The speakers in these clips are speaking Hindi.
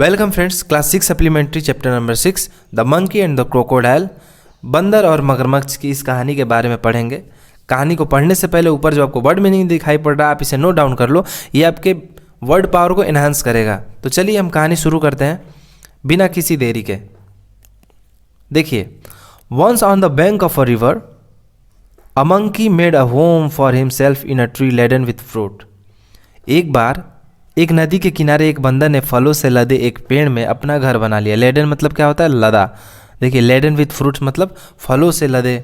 Welcome friends, class 6 supplementary chapter number 6 the monkey and the crocodile. बंदर और मगरमच्छ की इस कहानी के बारे में पढ़ेंगे। कहानी को पढ़ने से पहले ऊपर जो आपको वर्ड मीनिंग दिखाई पड़ रहा है आप इसे नोट डाउन कर लो, ये आपके वर्ड पावर को एनहांस करेगा। तो चलिए हम कहानी शुरू करते हैं बिना किसी देरी के। देखिए, once on the bank of a river a monkey made a home for himself in a tree laden with fruit. एक बार एक नदी के किनारे एक बंदर ने फलों से लदे एक पेड़ में अपना घर बना लिया। लेडन मतलब क्या होता है? लदा। देखिए, लेडन विथ फ्रूट्स मतलब फलों से लदे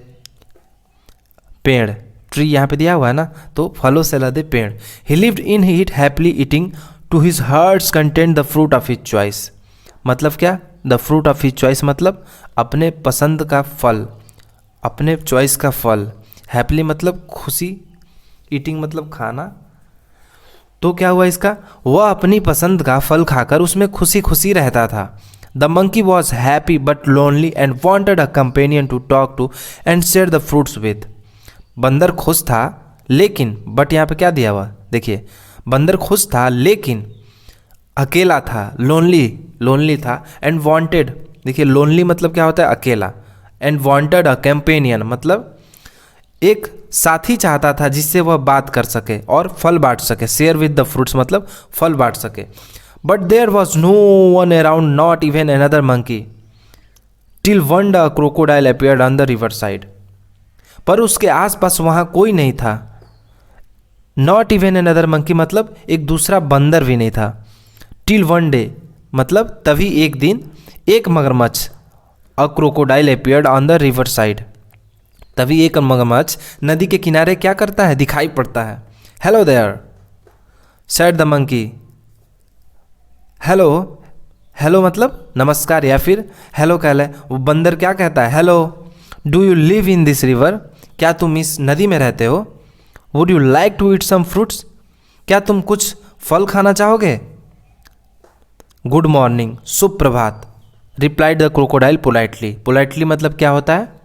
पेड़। ट्री यहाँ पे दिया हुआ है ना, तो फलों से लदे पेड़। He lived in it happily eating to his hearts content the fruit of his choice. मतलब क्या? The fruit of his choice मतलब अपने पसंद का फल, अपने चॉइस का फल। हैप्पीली मतलब खुशी, ईटिंग मतलब खाना। तो क्या हुआ इसका? वह अपनी पसंद का फल खाकर उसमें खुशी खुशी रहता था। The monkey was happy but lonely and wanted a companion to talk to and share the fruits with. बंदर खुश था लेकिन, बट यहाँ पे क्या दिया हुआ देखिए, बंदर खुश था लेकिन अकेला था, लोनली था। एंड वॉन्टेड, देखिए लोनली मतलब क्या होता है? अकेला। एंड वॉन्टेड अ कंपेनियन मतलब एक साथी चाहता था जिससे वह बात कर सके और फल बांट सके। शेयर विद द फ्रूट्स मतलब फल बांट सके। But there was no one around, not even another monkey, till one day crocodile appeared on the river side. पर उसके आसपास वहाँ कोई नहीं था। नॉट इवन अनदर मंकी मतलब एक दूसरा बंदर भी नहीं था। टिल वन डे मतलब तभी एक दिन एक मगरमच्छ, अ crocodile appeared on the river side, तभी एक मगरमच्छ नदी के किनारे क्या करता है? दिखाई पड़ता है। Hello there said the monkey. Hello, hello मतलब नमस्कार या फिर हेलो कह ले। वो बंदर क्या कहता है? Hello, do you live in this river? क्या तुम इस नदी में रहते हो? Would you like to eat some fruits? क्या तुम कुछ फल खाना चाहोगे? गुड मॉर्निंग, सुप्रभात, replied the crocodile politely. Politely मतलब क्या होता है?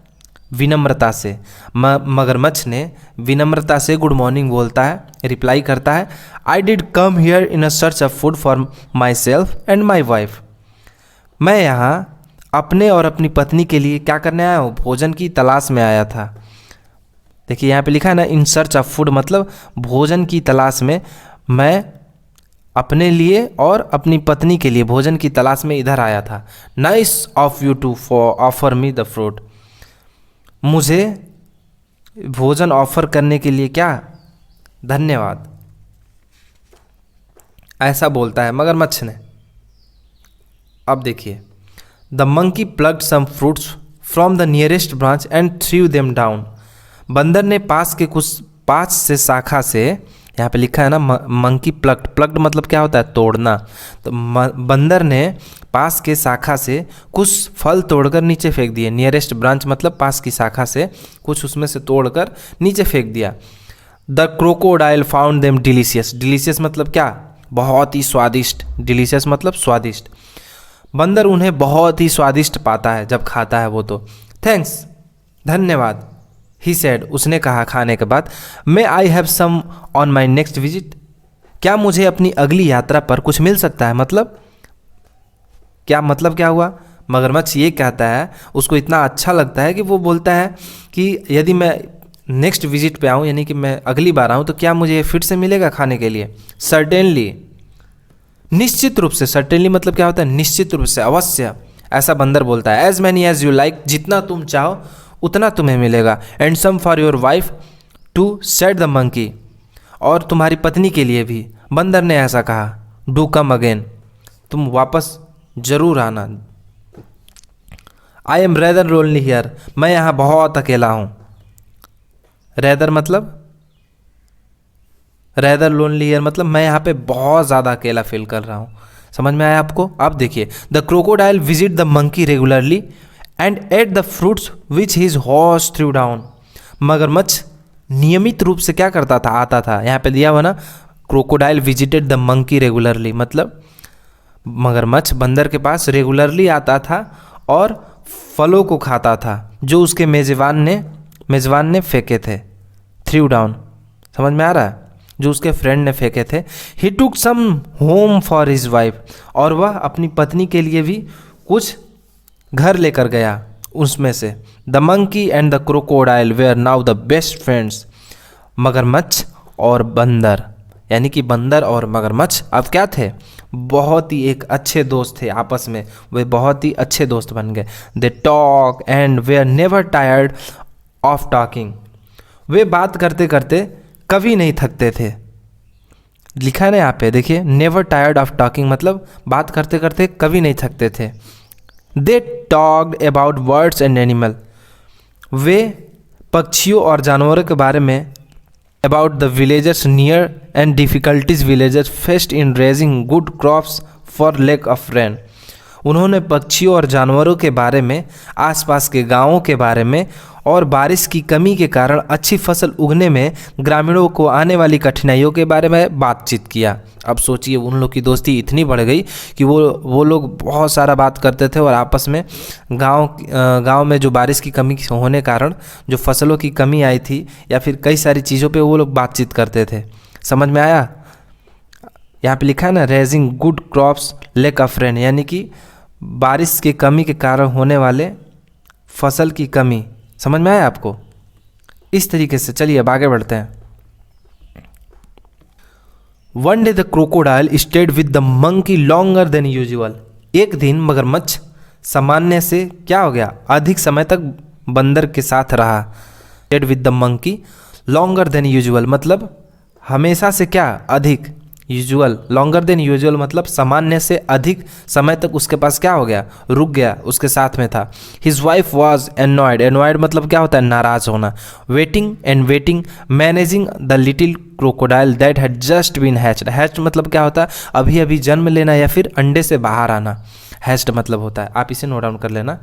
विनम्रता से। मगरमच्छ ने विनम्रता से गुड मॉर्निंग बोलता है, रिप्लाई करता है। I did come here in a search of food for my self and my wife. मैं यहाँ अपने और अपनी पत्नी के लिए क्या करने आया हूँ? भोजन की तलाश में आया था। देखिए यहाँ पे लिखा है ना, इन सर्च ऑफ फूड मतलब भोजन की तलाश में। मैं अपने लिए और अपनी पत्नी के लिए भोजन की तलाश में इधर आया था। Nice of you to offer me the fruit. मुझे भोजन ऑफर करने के लिए क्या धन्यवाद, ऐसा बोलता है मगरमच्छ ने। अब देखिए, the monkey plugged some fruits from the nearest branch and threw them down. बंदर ने पास से शाखा से, यहाँ पे लिखा है ना मंकी प्लग्ड मतलब क्या होता है? तोड़ना। तो बंदर ने पास के शाखा से कुछ फल तोड़कर नीचे फेंक दिए। नियरेस्ट ब्रांच मतलब पास की शाखा से कुछ उसमें से तोड़कर नीचे फेंक दिया। The crocodile found them delicious. Delicious मतलब क्या? बहुत ही स्वादिष्ट। डिलीशियस मतलब स्वादिष्ट। बंदर उन्हें बहुत ही स्वादिष्ट पाता है जब खाता है वो तो। थैंक्स, धन्यवाद। ही सेड, उसने कहा खाने के बाद। May I have some on my next visit. क्या मुझे अपनी अगली यात्रा पर कुछ मिल सकता है? मतलब क्या हुआ? मगरमच्छ ये कहता है, उसको इतना अच्छा लगता है कि वो बोलता है कि यदि मैं नेक्स्ट विजिट पे आऊँ, यानी कि मैं अगली बार आऊँ, तो क्या मुझे फिर से मिलेगा खाने के लिए? सर्टेनली, निश्चित रूप से। सर्टेनली मतलब क्या होता है? निश्चित रूप से, अवश्य, ऐसा बंदर बोलता है। As many as you like, जितना तुम चाहो उतना तुम्हें मिलेगा। And some for your wife too said the monkey, और तुम्हारी पत्नी के लिए भी। बंदर ने ऐसा कहा। डू कम अगेन, तुम वापस जरूर आना। I am rather lonely here, मैं यहाँ बहुत अकेला हूँ। रेदर लोनली हियर मतलब मैं यहाँ पे बहुत ज़्यादा अकेला फील कर रहा हूँ। समझ में आया आपको? अब देखिए, the crocodile visit the monkey regularly and at the fruits which his horse through down. मगरमच्छ नियमित रूप से क्या करता था? आता था। यहाँ पे दिया हुआ ना, crocodile visited the monkey regularly मतलब मगरमच्छ बंदर के पास रेगुलरली आता था और फलों को खाता था जो उसके मेजबान ने फेंके थे। थ्रू डाउन, समझ में आ रहा है? जो उसके फ्रेंड ने फेंके थे। ही टुक सम होम फॉर हिज वाइफ, और वह अपनी पत्नी के लिए भी कुछ घर लेकर गया उसमें से। The monkey and the crocodile were now the best friends. मगरमच्छ और बंदर, यानी कि बंदर और मगरमच्छ अब क्या थे, बहुत ही एक अच्छे दोस्त थे आपस में, वे बहुत ही अच्छे दोस्त बन गए। They talk and were never tired of talking. वे बात करते करते कभी नहीं थकते थे। लिखा है ना यहाँ पे, देखिए, नेवर टायर्ड ऑफ टॉकिंग मतलब बात करते करते कभी नहीं थकते थे। They talked about birds and animal. वे पक्षियों और जानवरों के बारे में, about the villagers near and difficulties villagers faced in raising good crops for lack of rain. उन्होंने पक्षियों और जानवरों के बारे में, आसपास के गांवों के बारे में और बारिश की कमी के कारण अच्छी फसल उगने में ग्रामीणों को आने वाली कठिनाइयों के बारे में बातचीत किया। अब सोचिए, उन लोग की दोस्ती इतनी बढ़ गई कि वो लोग बहुत सारा बात करते थे और आपस में गांव में जो बारिश की कमी होने कारण जो फसलों की कमी आई थी या फिर कई सारी चीज़ों पे वो लोग बातचीत करते थे। समझ में आया? यहाँ पे लिखा है ना, raising good crops lack of rain, यानी कि बारिश की कमी के कारण होने वाले फसल की कमी। समझ में आया आपको? इस तरीके से चलिए अब आगे बढ़ते हैं। One day the crocodile stayed with the monkey longer than usual. एक दिन मगरमच्छ सामान्य से क्या हो गया, अधिक समय तक बंदर के साथ रहा। Stayed with the monkey longer than usual मतलब हमेशा से क्या, अधिक। यूजुअल, लॉन्गर देन यूजुअल मतलब सामान्य से अधिक समय तक उसके पास क्या हो गया, रुक गया, उसके साथ में था। His wife was annoyed. Annoyed मतलब क्या होता है, नाराज होना। Waiting and waiting managing the little crocodile that had just been hatched. Hatched मतलब क्या होता है, अभी अभी जन्म लेना या फिर अंडे से बाहर आना, हैच्ड मतलब होता है। आप इसे नोट डाउन कर लेना।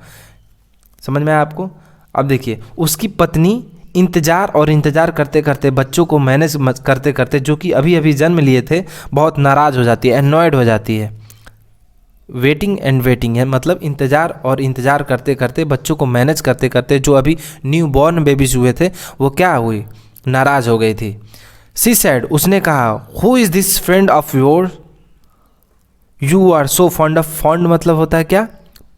समझ में आया आपको? अब देखिए, उसकी पत्नी इंतज़ार करते करते, बच्चों को मैनेज करते करते, जो कि अभी अभी जन्म लिए थे, बहुत नाराज़ हो जाती है, एनॉयड हो जाती है। वेटिंग एंड वेटिंग है मतलब इंतज़ार करते करते, बच्चों को मैनेज करते करते, जो अभी न्यू बॉर्न बेबीज हुए थे वो क्या हुई, नाराज़ हो गई थी। सी सैड, उसने कहा, who is this friend of your you are so fond of. Fond मतलब होता है क्या,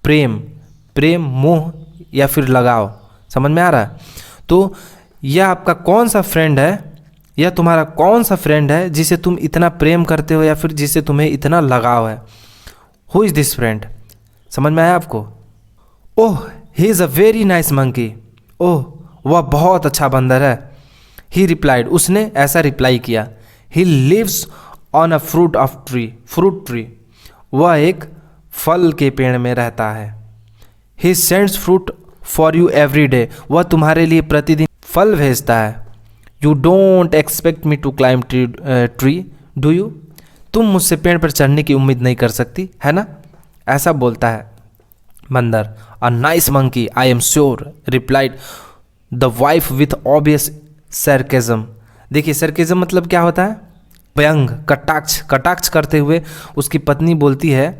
प्रेम, मोह या फिर लगाव। समझ में आ रहा है? तो यह आपका कौन सा फ्रेंड है, यह तुम्हारा कौन सा फ्रेंड है जिसे तुम इतना प्रेम करते हो या फिर जिसे तुम्हें इतना लगाव है। Who is this friend. समझ में आया आपको? Oh he is a very nice monkey. ओह वह बहुत अच्छा बंदर है। ही रिप्लाइड, उसने ऐसा रिप्लाई किया। He lives on a fruit tree. वह एक फल के पेड़ में रहता है। He sends fruit for you every day. वह तुम्हारे लिए प्रतिदिन फल भेजता है। You don't expect me to climb tree do you. तुम मुझसे पेड़ पर चढ़ने की उम्मीद नहीं कर सकती है ना, ऐसा बोलता है बंदर। A nice monkey I am sure, replied the wife with obvious sarcasm. देखिए, सरकेज़म मतलब क्या होता है, व्यंग, कटाक्ष करते हुए उसकी पत्नी बोलती है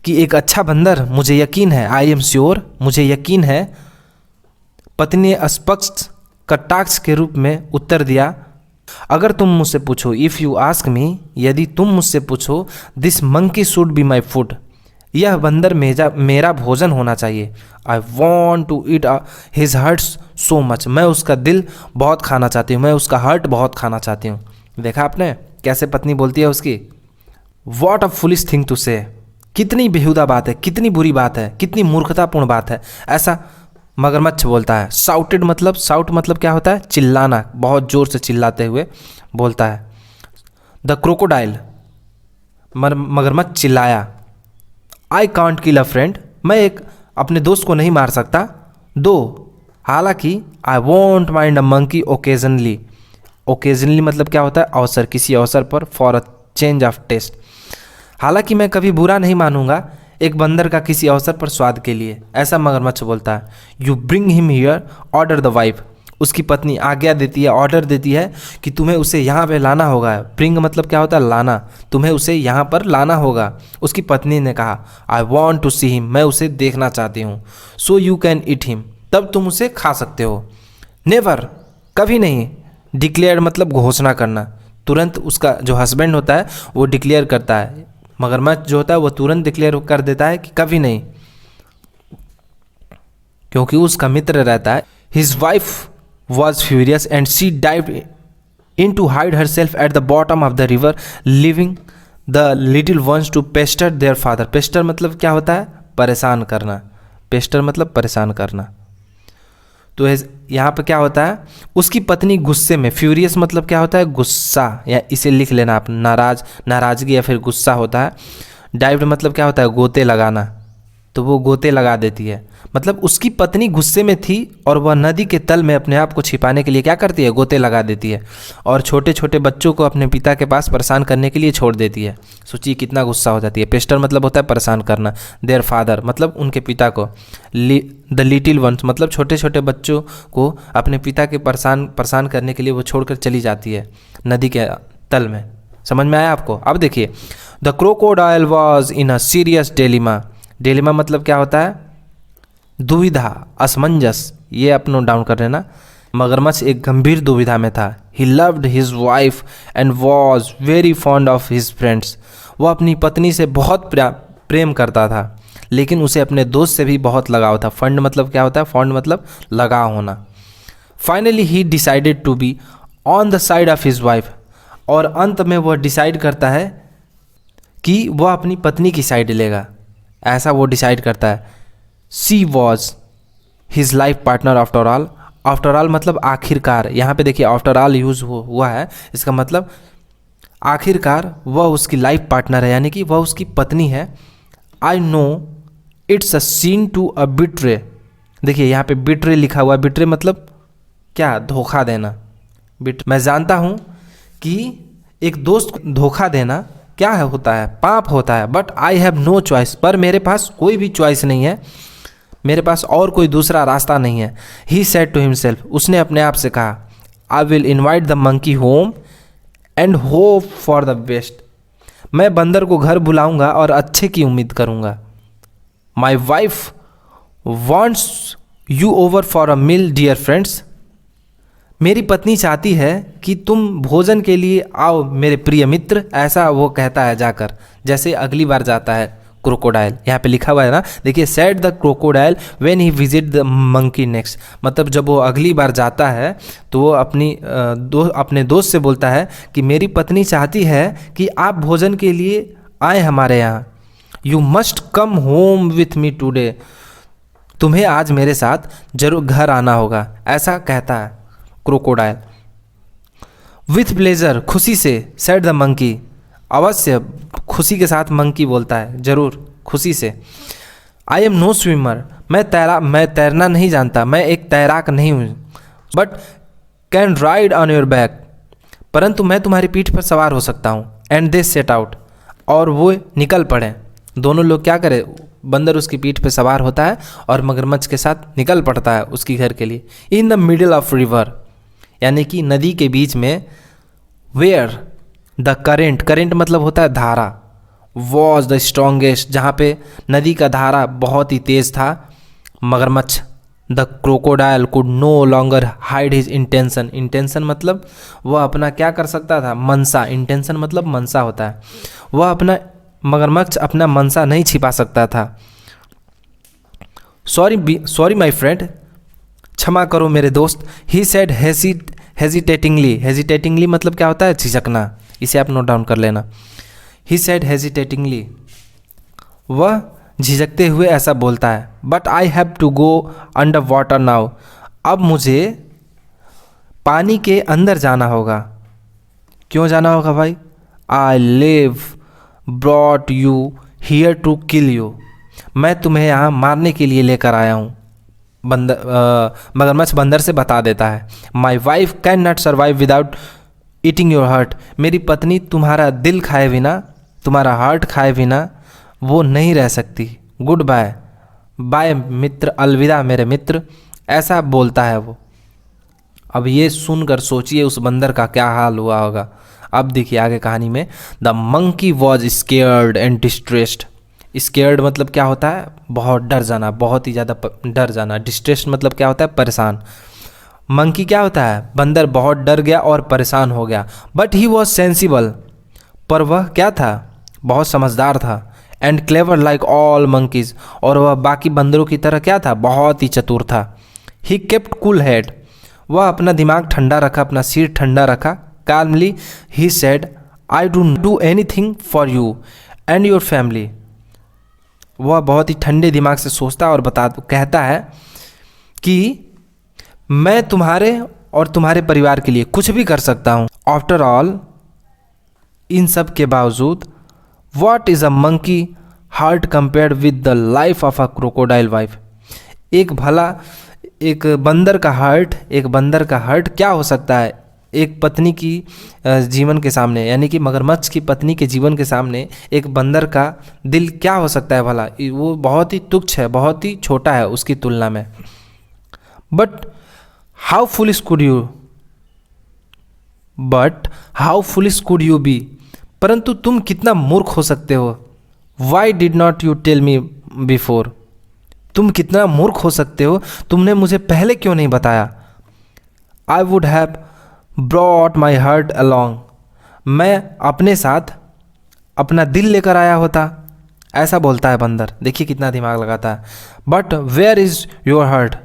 कि एक अच्छा बंदर, मुझे यकीन है, आई एम श्योर, मुझे यकीन है। पत्नी ने स्पष्ट कटाक्ष के रूप में उत्तर दिया, अगर तुम मुझसे पूछो, इफ़ यू आस्क मी, यदि तुम मुझसे पूछो, this monkey should be my food, यह बंदर मेरा भोजन होना चाहिए। I want to eat his hearts so much, मैं उसका दिल बहुत खाना चाहती हूँ, मैं उसका हर्ट बहुत खाना चाहती हूँ। देखा आपने कैसे पत्नी बोलती है उसकी। What a foolish thing to say, कितनी बेहुदा बात है, कितनी बुरी बात है, कितनी मूर्खतापूर्ण बात है, ऐसा मगरमच्छ बोलता है। साउट मतलब क्या होता है, चिल्लाना, बहुत ज़ोर से चिल्लाते हुए बोलता है। द क्रोकोडाइल, मगरमच्छ चिल्लाया, I can't kill a friend, मैं अपने दोस्त को नहीं मार सकता। दो, हालांकि I won't mind a monkey occasionally मतलब क्या होता है, अवसर, किसी अवसर पर, for a change of taste. हालांकि मैं कभी बुरा नहीं मानूंगा एक बंदर का किसी अवसर पर स्वाद के लिए, ऐसा मगरमच्छ बोलता है। You bring him here, order the wife, उसकी पत्नी आज्ञा देती है, ऑर्डर देती है कि तुम्हें उसे यहाँ पे लाना होगा। ब्रिंग मतलब क्या होता है, लाना, तुम्हें उसे यहाँ पर लाना होगा। उसकी पत्नी ने कहा, I want to see him, मैं उसे देखना चाहती हूँ। So you can eat him, तब तुम उसे खा सकते हो। नेवर, कभी नहीं। डिक्लेयर मतलब घोषणा करना, तुरंत उसका जो हस्बैंड होता है वो डिक्लेयर करता है, मगरमच्छ जो होता है वो तुरंत डिक्लेयर कर देता है कि कभी नहीं, क्योंकि उसका मित्र रहता है। His wife was furious and she dived into hide herself at the bottom of the river, leaving the little ones to pester their father. Pester मतलब क्या होता है? परेशान करना। पेस्टर मतलब परेशान करना। तो यहाँ पे क्या होता है, उसकी पत्नी गुस्से में, फ्यूरियस मतलब क्या होता है? गुस्सा, या इसे लिख लेना आप, नाराज़गी या फिर गुस्सा होता है। डाइव्ड मतलब क्या होता है? गोते लगाना, तो वो गोते लगा देती है। मतलब उसकी पत्नी गुस्से में थी और वह नदी के तल में अपने आप को छिपाने के लिए क्या करती है? गोते लगा देती है, और छोटे छोटे बच्चों को अपने पिता के पास परेशान करने के लिए छोड़ देती है। सोचिए कितना गुस्सा हो जाती है। पेस्टर मतलब होता है परेशान करना, देयर फादर मतलब उनके पिता को, द लिटिल वंस मतलब छोटे छोटे बच्चों को अपने पिता के परेशान करने के लिए वो छोड़कर चली जाती है नदी के तल में। समझ में आया आपको? अब देखिए, the crocodile was in a serious dilemma. Dilemma मतलब क्या होता है? दुविधा, असमंजस, ये आप नोट डाउन कर लेना। मगरमच्छ एक गंभीर दुविधा में था। He loved his wife and was very fond of his friends. वह अपनी पत्नी से बहुत प्रेम करता था, लेकिन उसे अपने दोस्त से भी बहुत लगाव था। फंड मतलब क्या होता है? फॉन्ड मतलब लगाव होना। Finally he decided to be on the side of his wife. और अंत में वह डिसाइड करता है कि वह अपनी पत्नी की साइड लेगा, ऐसा वो डिसाइड करता है। She was his life partner after all. After all मतलब आखिरकार। यहाँ पे देखिए आफ्टर ऑल यूज़ हुआ है, इसका मतलब आखिरकार वह उसकी लाइफ पार्टनर है, यानी कि वह उसकी पत्नी है। I know it's a sin to a betray. देखिए यहाँ पे बिट्रे लिखा हुआ है। बिट्रे मतलब क्या? धोखा देना। मैं जानता हूँ कि एक दोस्त को धोखा देना क्या होता है? पाप होता है। But I have no choice, पर मेरे पास कोई भी चॉइस नहीं है, मेरे पास और कोई दूसरा रास्ता नहीं है। ही सेड टू हिमसेल्फ, उसने अपने आप से कहा, I will invite the monkey home and hope for the best. मैं बंदर को घर बुलाऊंगा और अच्छे की उम्मीद करूंगा। My wife wants you over for a meal dear friends. मेरी पत्नी चाहती है कि तुम भोजन के लिए आओ मेरे प्रिय मित्र, ऐसा वो कहता है जाकर, जैसे अगली बार जाता है क्रोकोडाइल। यहाँ पे लिखा हुआ है ना, देखिए, said the crocodile when he visit the monkey next. मतलब जब वो अगली बार जाता है तो वो अपने दोस्त से बोलता है कि मेरी पत्नी चाहती है कि आप भोजन के लिए आए हमारे यहाँ। You must come home with me today. तुम्हें आज मेरे साथ जरूर घर आना होगा, ऐसा कहता है क्रोकोडाइल। विथ प्लेजर, खुशी से, सेड द मंकी, अवश्य, खुशी के साथ मंकी बोलता है, जरूर, खुशी से। आई एम नो स्विमर, मैं तैरना नहीं जानता, मैं एक तैराक नहीं हूँ। But can ride on your back, परंतु मैं तुम्हारी पीठ पर सवार हो सकता हूँ। एंड दे सेट आउट, और वो निकल पड़े। दोनों लोग क्या करें? बंदर उसकी पीठ पर सवार होता है और मगरमच्छ के साथ निकल पड़ता है उसकी घर के लिए। In the middle of river, यानी कि नदी के बीच में। वेयर द करेंट, करेंट मतलब होता है धारा। वॉज द स्ट्रॉन्गेस्ट, जहाँ पे नदी का धारा बहुत ही तेज था। मगरमच्छ, the crocodile could no longer hide his intention. Intention मतलब वह अपना क्या कर सकता था? मंशा। इंटेंशन मतलब मंशा होता है। वह अपना, मगरमच्छ अपना मंशा नहीं छिपा सकता था। सॉरी माई फ्रेंड, क्षमा करो मेरे दोस्त। ही सेड हेजिटेटिंगली, हेजिटेटिंगली मतलब क्या होता है? झिझकना। इसे आप नोट डाउन कर लेना। ही सेड हेजिटेटिंगली, वह झिझकते हुए ऐसा बोलता है। But I have to go under water now, अब मुझे पानी के अंदर जाना होगा। क्यों जाना होगा भाई? I live brought you here to kill you, मैं तुम्हें यहाँ मारने के लिए लेकर आया हूँ। मगरमच्छ बंदर से बता देता है। My wife can not survive without eating your heart, मेरी पत्नी तुम्हारा दिल खाए बिना, तुम्हारा हार्ट खाए बिना वो नहीं रह सकती। गुड बाय, बाय मित्र, अलविदा मेरे मित्र, ऐसा बोलता है वो। अब ये सुनकर सोचिए उस बंदर का क्या हाल हुआ होगा। अब देखिए आगे कहानी में। The monkey was scared and distressed. Scared मतलब क्या होता है? बहुत डर जाना, बहुत ही ज़्यादा डर जाना। डिस्ट्रेस्ड मतलब क्या होता है? परेशान। मंकी क्या होता है? बंदर बहुत डर गया और परेशान हो गया। बट ही वॉज सेंसिबल, पर वह क्या था? बहुत समझदार था। And clever like all monkeys, और वह बाकी बंदरों की तरह क्या था? बहुत ही चतुर था। ही केप्ट कूल हेड, वह अपना दिमाग ठंडा रखा, अपना सिर ठंडा रखा। Calmly he said, I do anything for you and your family. वह बहुत ही ठंडे दिमाग से सोचता और कहता है कि मैं तुम्हारे और तुम्हारे परिवार के लिए कुछ भी कर सकता हूँ। आफ्टर ऑल, इन सब के बावजूद, what is a monkey heart compared with the life of a crocodile wife. एक बंदर का हार्ट क्या हो सकता है एक पत्नी की जीवन के सामने, यानी कि मगरमच्छ की पत्नी के जीवन के सामने एक बंदर का दिल क्या हो सकता है भला? वो बहुत ही तुच्छ है, बहुत ही छोटा है उसकी तुलना में। But how foolish could you be, परंतु तुम कितना मूर्ख हो सकते हो। Why did not you tell me before, तुम कितना मूर्ख हो सकते हो, तुमने मुझे पहले क्यों नहीं बताया। I would have brought my heart along, मैं अपने साथ अपना दिल लेकर आया होता। ऐसा बोलता है बंदर, देखिए कितना दिमाग लगाता है। But where is your heart,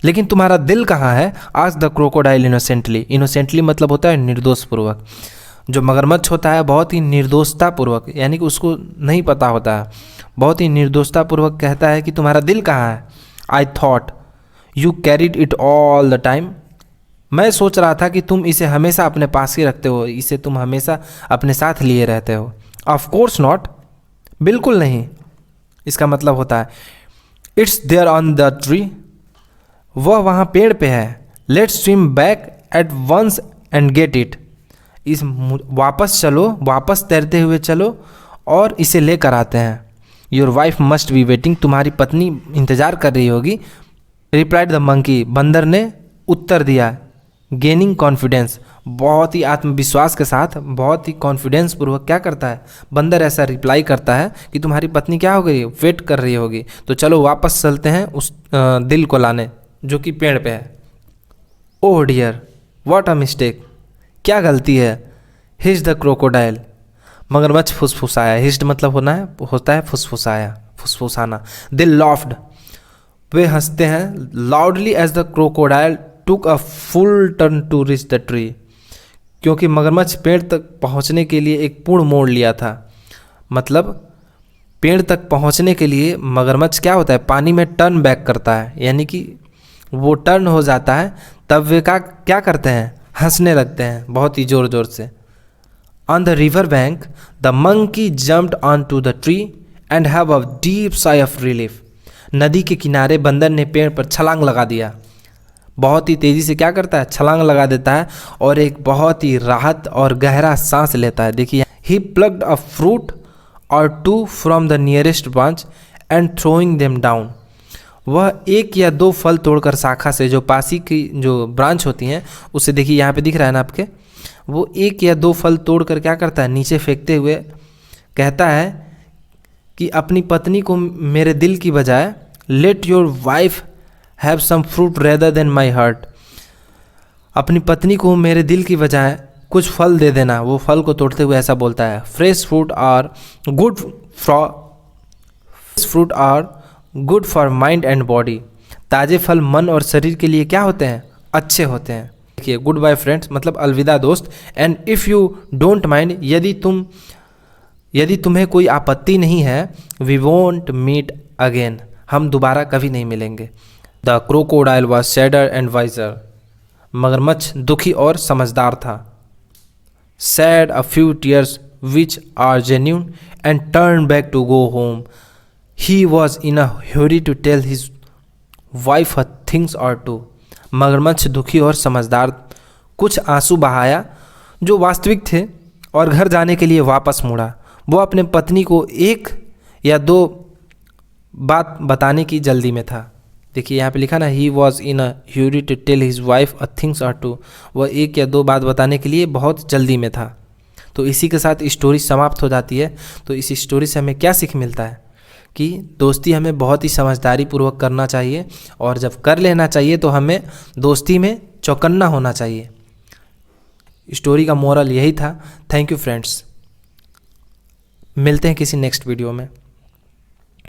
लेकिन तुम्हारा दिल कहाँ है? आज द क्रोकोडाइल इनोसेंटली मतलब होता है निर्दोष पूर्वक। जो मगरमच्छ होता है बहुत ही निर्दोषता पूर्वक, यानी कि उसको नहीं पता होता है, बहुत ही निर्दोषता पूर्वक कहता है कि तुम्हारा दिल कहाँ है। I thought you carried it all the time, मैं सोच रहा था कि तुम इसे हमेशा अपने पास ही रखते हो, इसे तुम हमेशा अपने साथ लिए रहते हो। ऑफ कोर्स नॉट, बिल्कुल नहीं। इसका मतलब होता है it's there on the tree, वह वहाँ पेड़ पे है। Let's swim back at once and get it, वापस तैरते हुए चलो और इसे लेकर आते हैं। Your wife must be waiting, तुम्हारी पत्नी इंतज़ार कर रही होगी। रिप्लाइड द मंकी, बंदर ने उत्तर दिया। गेनिंग कॉन्फिडेंस, बहुत ही आत्मविश्वास के साथ, बहुत ही कॉन्फिडेंस पूर्वक क्या करता है बंदर, ऐसा रिप्लाई करता है कि तुम्हारी पत्नी क्या हो गई, वेट कर रही होगी, तो चलो वापस चलते हैं उस दिल को लाने जो कि पेड़ पे है। Oh dear, what a mistake, क्या गलती है। हिज द क्रोकोडाइल, मगरमच्छ फुसफुसाया। हिज्ड मतलब होता है फुसफुसाया, फुसफुसाना। दे लॉफ्ड, वे हंसते हैं। Loudly as the crocodile took a full turn to reach the tree, क्योंकि मगरमच्छ पेड़ तक पहुंचने के लिए एक पूर्ण मोड़ लिया था। मतलब पेड़ तक पहुंचने के लिए मगरमच्छ क्या होता है, पानी में टर्न बैक करता है, यानी कि वो टर्न हो जाता है, तब वे क्या करते हैं, हंसने लगते हैं बहुत ही ज़ोर ज़ोर से। On the river bank the monkey jumped on to the tree and have a deep sigh of relief, नदी के किनारे बंदर ने पेड़ पर छलांग लगा दिया। बहुत ही तेज़ी से क्या करता है, छलांग लगा देता है और एक बहुत ही राहत और गहरा सांस लेता है। देखिए, he plucked a fruit or two from the nearest branch and throwing them down, वह एक या दो फल तोड़कर शाखा से, जो पासी की जो ब्रांच होती हैं उससे, देखिए यहाँ पे दिख रहा है ना आपके, वो एक या दो फल तोड़कर क्या करता है, नीचे फेंकते हुए कहता है कि अपनी पत्नी को मेरे दिल की बजाय let your wife have some fruit rather than my heart, अपनी पत्नी को मेरे दिल की बजाय कुछ फल दे देना। वो फल को तोड़ते हुए ऐसा बोलता है, fresh fruit are good for mind and body, ताज़े फल मन और शरीर के लिए क्या होते हैं, अच्छे होते हैं। देखिए, गुड बाय फ्रेंड्स मतलब अलविदा दोस्त। And if you don't mind, यदि तुम्हें कोई आपत्ति नहीं है, वी वोंट मीट अगेन, हम दोबारा कभी नहीं मिलेंगे। The crocodile was sadder and wiser, मगरमच्छ दुखी और समझदार था। Shed a few tears which are genuine and turn back to go home, he was in a hurry to tell his wife a things or two, मगरमच्छ दुखी और समझदार कुछ आंसू बहाया जो वास्तविक थे और घर जाने के लिए वापस मुड़ा। वो अपने पत्नी को एक या दो बात बताने की जल्दी में था। देखिए यहाँ पे लिखा ना, he was in a hurry to tell his wife a things or two, वह एक या दो बात बताने के लिए बहुत जल्दी में था। तो इसी के साथ स्टोरी समाप्त हो जाती है। तो इस स्टोरी से हमें क्या सीख मिलता है कि दोस्ती हमें बहुत ही समझदारी पूर्वक करना चाहिए, और जब कर लेना चाहिए तो हमें दोस्ती में चौकन्ना होना चाहिए। स्टोरी का मोरल यही था। थैंक यू फ्रेंड्स, मिलते हैं किसी नेक्स्ट वीडियो में।